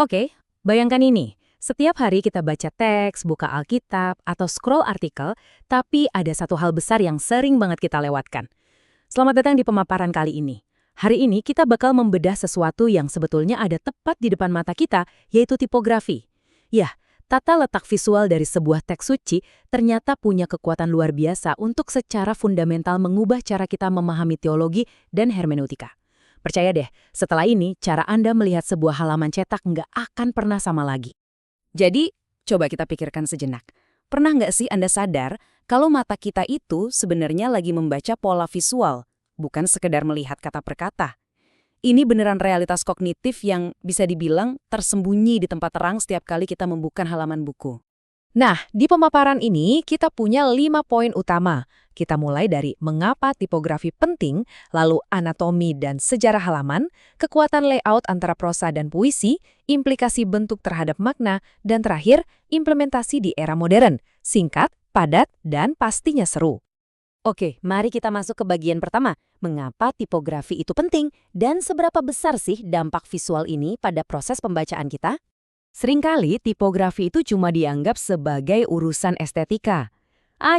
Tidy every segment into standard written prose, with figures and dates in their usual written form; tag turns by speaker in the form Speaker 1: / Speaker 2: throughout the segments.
Speaker 1: Oke, bayangkan ini. Setiap hari kita baca teks, buka Alkitab, atau scroll artikel, tapi ada satu hal besar yang sering banget kita lewatkan. Selamat datang di pemaparan kali ini. Hari ini kita bakal membedah sesuatu yang sebetulnya ada tepat di depan mata kita, yaitu tipografi. Yah, tata letak visual dari sebuah teks suci ternyata punya kekuatan luar biasa untuk secara fundamental mengubah cara kita memahami teologi dan hermeneutika. Percaya deh, setelah ini cara Anda melihat sebuah halaman cetak nggak akan pernah sama lagi. Jadi, coba kita pikirkan sejenak. Pernah nggak sih Anda sadar kalau mata kita itu sebenarnya lagi membaca pola visual, bukan sekedar melihat kata per kata? Ini beneran realitas kognitif yang bisa dibilang tersembunyi di tempat terang setiap kali kita membuka halaman buku. Nah, di pemaparan ini kita punya 5 poin utama. Kita mulai dari mengapa tipografi penting, lalu anatomi dan sejarah halaman, kekuatan layout antara prosa dan puisi, implikasi bentuk terhadap makna, dan terakhir, implementasi di era modern. Singkat, padat, dan pastinya seru. Oke, mari kita masuk ke bagian pertama. Mengapa tipografi itu penting dan seberapa besar sih dampak visual ini pada proses pembacaan kita? Seringkali tipografi itu cuma dianggap sebagai urusan estetika.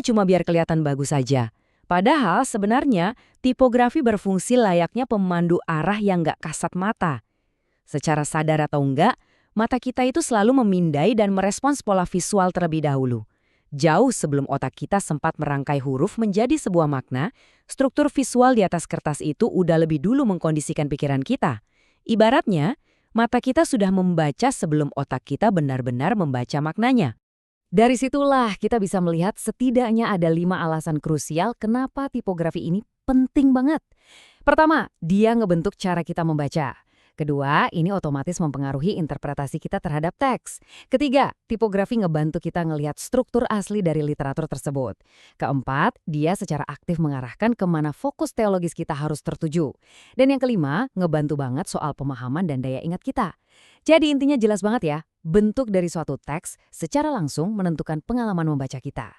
Speaker 1: Cuma biar kelihatan bagus saja. Padahal sebenarnya tipografi berfungsi layaknya pemandu arah yang nggak kasat mata. Secara sadar atau enggak, mata kita itu selalu memindai dan merespons pola visual terlebih dahulu. Jauh sebelum otak kita sempat merangkai huruf menjadi sebuah makna, struktur visual di atas kertas itu udah lebih dulu mengkondisikan pikiran kita. Ibaratnya, mata kita sudah membaca sebelum otak kita benar-benar membaca maknanya. Dari situlah kita bisa melihat setidaknya ada 5 alasan krusial kenapa tipografi ini penting banget. Pertama, dia ngebentuk cara kita membaca. Kedua, ini otomatis mempengaruhi interpretasi kita terhadap teks. Ketiga, tipografi ngebantu kita ngelihat struktur asli dari literatur tersebut. Keempat, dia secara aktif mengarahkan kemana fokus teologis kita harus tertuju. Dan yang kelima, ngebantu banget soal pemahaman dan daya ingat kita. Jadi intinya jelas banget ya, bentuk dari suatu teks secara langsung menentukan pengalaman membaca kita.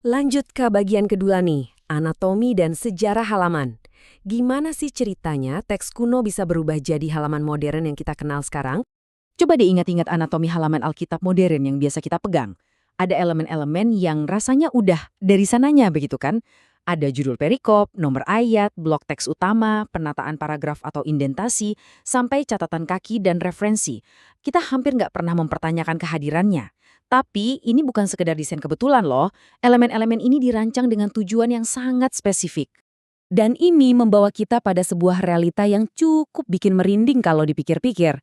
Speaker 1: Lanjut ke bagian kedua nih, anatomi dan sejarah halaman. Gimana sih ceritanya teks kuno bisa berubah jadi halaman modern yang kita kenal sekarang? Coba diingat-ingat anatomi halaman Alkitab modern yang biasa kita pegang. Ada elemen-elemen yang rasanya udah dari sananya begitu kan? Ada judul perikop, nomor ayat, blok teks utama, penataan paragraf atau indentasi, sampai catatan kaki dan referensi. Kita hampir nggak pernah mempertanyakan kehadirannya. Tapi ini bukan sekedar desain kebetulan loh. Elemen-elemen ini dirancang dengan tujuan yang sangat spesifik. Dan ini membawa kita pada sebuah realita yang cukup bikin merinding kalau dipikir-pikir.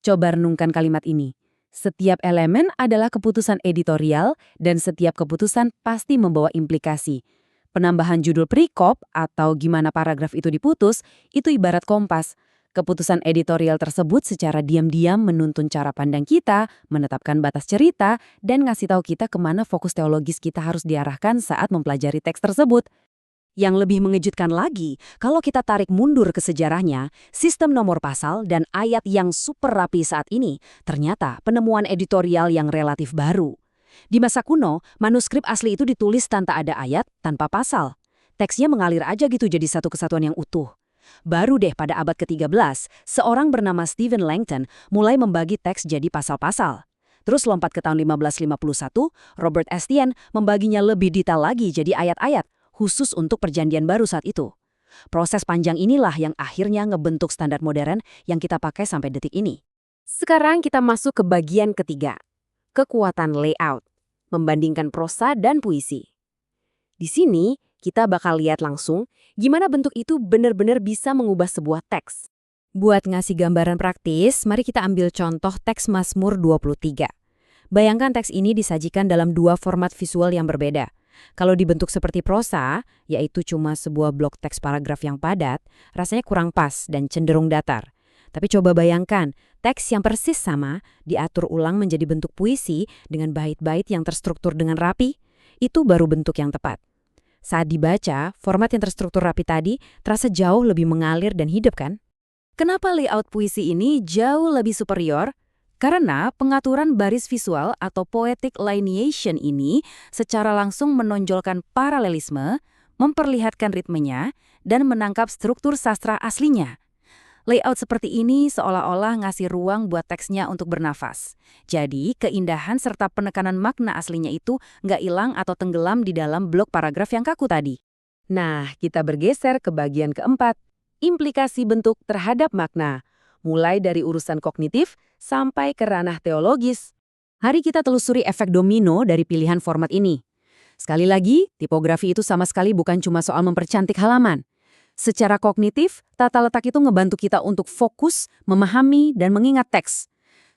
Speaker 1: Coba renungkan kalimat ini. Setiap elemen adalah keputusan editorial dan setiap keputusan pasti membawa implikasi. Penambahan judul perikop atau gimana paragraf itu diputus, itu ibarat kompas. Keputusan editorial tersebut secara diam-diam menuntun cara pandang kita, menetapkan batas cerita, dan ngasih tahu kita kemana fokus teologis kita harus diarahkan saat mempelajari teks tersebut. Yang lebih mengejutkan lagi, kalau kita tarik mundur ke sejarahnya, sistem nomor pasal dan ayat yang super rapi saat ini ternyata penemuan editorial yang relatif baru. Di masa kuno, manuskrip asli itu ditulis tanpa ada ayat, tanpa pasal. Teksnya mengalir aja gitu jadi satu kesatuan yang utuh. Baru deh pada abad ke-13, seorang bernama Stephen Langton mulai membagi teks jadi pasal-pasal. Terus lompat ke tahun 1551, Robert Estienne membaginya lebih detail lagi jadi ayat-ayat, khusus untuk perjanjian baru saat itu. Proses panjang inilah yang akhirnya ngebentuk standar modern yang kita pakai sampai detik ini. Sekarang kita masuk ke bagian ketiga. Kekuatan layout, membandingkan prosa dan puisi. Di sini, kita bakal lihat langsung gimana bentuk itu benar-benar bisa mengubah sebuah teks. Buat ngasih gambaran praktis, mari kita ambil contoh teks Mazmur 23. Bayangkan teks ini disajikan dalam 2 format visual yang berbeda. Kalau dibentuk seperti prosa, yaitu cuma sebuah blok teks paragraf yang padat, rasanya kurang pas dan cenderung datar. Tapi coba bayangkan, teks yang persis sama diatur ulang menjadi bentuk puisi dengan bait-bait yang terstruktur dengan rapi, itu baru bentuk yang tepat. Saat dibaca, format yang terstruktur rapi tadi terasa jauh lebih mengalir dan hidup kan? Kenapa layout puisi ini jauh lebih superior? Karena pengaturan baris visual atau poetic lineation ini secara langsung menonjolkan paralelisme, memperlihatkan ritmenya, dan menangkap struktur sastra aslinya. Layout seperti ini seolah-olah ngasih ruang buat teksnya untuk bernafas. Jadi, keindahan serta penekanan makna aslinya itu nggak hilang atau tenggelam di dalam blok paragraf yang kaku tadi. Nah, kita bergeser ke bagian keempat, implikasi bentuk terhadap makna. Mulai dari urusan kognitif sampai ke ranah teologis. Hari kita telusuri efek domino dari pilihan format ini. Sekali lagi, tipografi itu sama sekali bukan cuma soal mempercantik halaman. Secara kognitif, tata letak itu ngebantu kita untuk fokus, memahami, dan mengingat teks.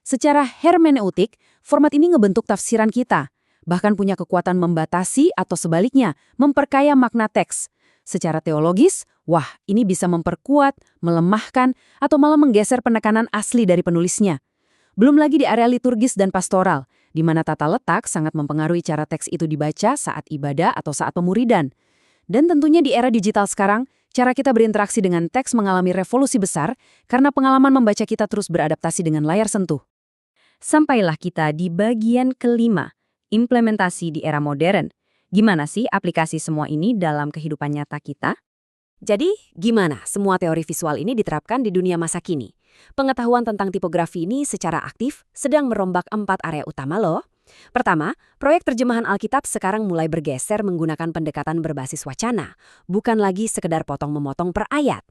Speaker 1: Secara hermeneutik, format ini ngebentuk tafsiran kita, bahkan punya kekuatan membatasi atau sebaliknya, memperkaya makna teks. Secara teologis, wah, ini bisa memperkuat, melemahkan, atau malah menggeser penekanan asli dari penulisnya. Belum lagi di area liturgis dan pastoral, di mana tata letak sangat mempengaruhi cara teks itu dibaca saat ibadah atau saat pemuridan. Dan tentunya di era digital sekarang, cara kita berinteraksi dengan teks mengalami revolusi besar karena pengalaman membaca kita terus beradaptasi dengan layar sentuh. Sampailah kita di bagian kelima, implementasi di era modern. Gimana sih aplikasi semua ini dalam kehidupan nyata kita? Jadi, gimana semua teori visual ini diterapkan di dunia masa kini? Pengetahuan tentang tipografi ini secara aktif sedang merombak 4 area utama loh. Pertama, proyek terjemahan Alkitab sekarang mulai bergeser menggunakan pendekatan berbasis wacana, bukan lagi sekedar potong-memotong per ayat.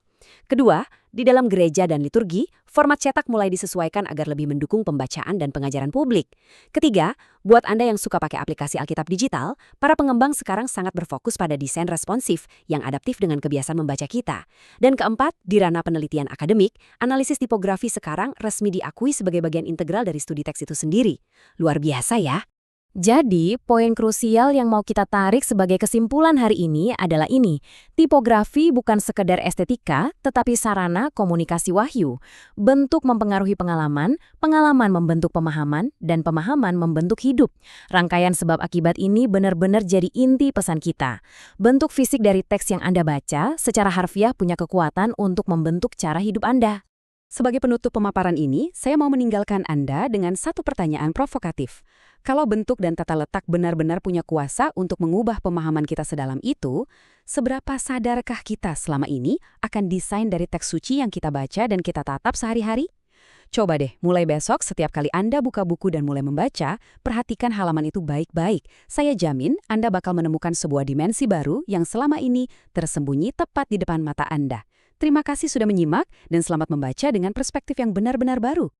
Speaker 1: Kedua, di dalam gereja dan liturgi, format cetak mulai disesuaikan agar lebih mendukung pembacaan dan pengajaran publik. Ketiga, buat Anda yang suka pakai aplikasi Alkitab digital, para pengembang sekarang sangat berfokus pada desain responsif yang adaptif dengan kebiasaan membaca kita. Dan keempat, di ranah penelitian akademik, analisis tipografi sekarang resmi diakui sebagai bagian integral dari studi teks itu sendiri. Luar biasa ya! Jadi, poin krusial yang mau kita tarik sebagai kesimpulan hari ini adalah ini. Tipografi bukan sekedar estetika, tetapi sarana komunikasi wahyu. Bentuk mempengaruhi pengalaman, pengalaman membentuk pemahaman, dan pemahaman membentuk hidup. Rangkaian sebab akibat ini benar-benar jadi inti pesan kita. Bentuk fisik dari teks yang Anda baca secara harfiah punya kekuatan untuk membentuk cara hidup Anda. Sebagai penutup pemaparan ini, saya mau meninggalkan Anda dengan satu pertanyaan provokatif. Kalau bentuk dan tata letak benar-benar punya kuasa untuk mengubah pemahaman kita sedalam itu, seberapa sadarkah kita selama ini akan desain dari teks suci yang kita baca dan kita tatap sehari-hari? Coba deh, mulai besok setiap kali Anda buka buku dan mulai membaca, perhatikan halaman itu baik-baik. Saya jamin Anda bakal menemukan sebuah dimensi baru yang selama ini tersembunyi tepat di depan mata Anda. Terima kasih sudah menyimak dan selamat membaca dengan perspektif yang benar-benar baru.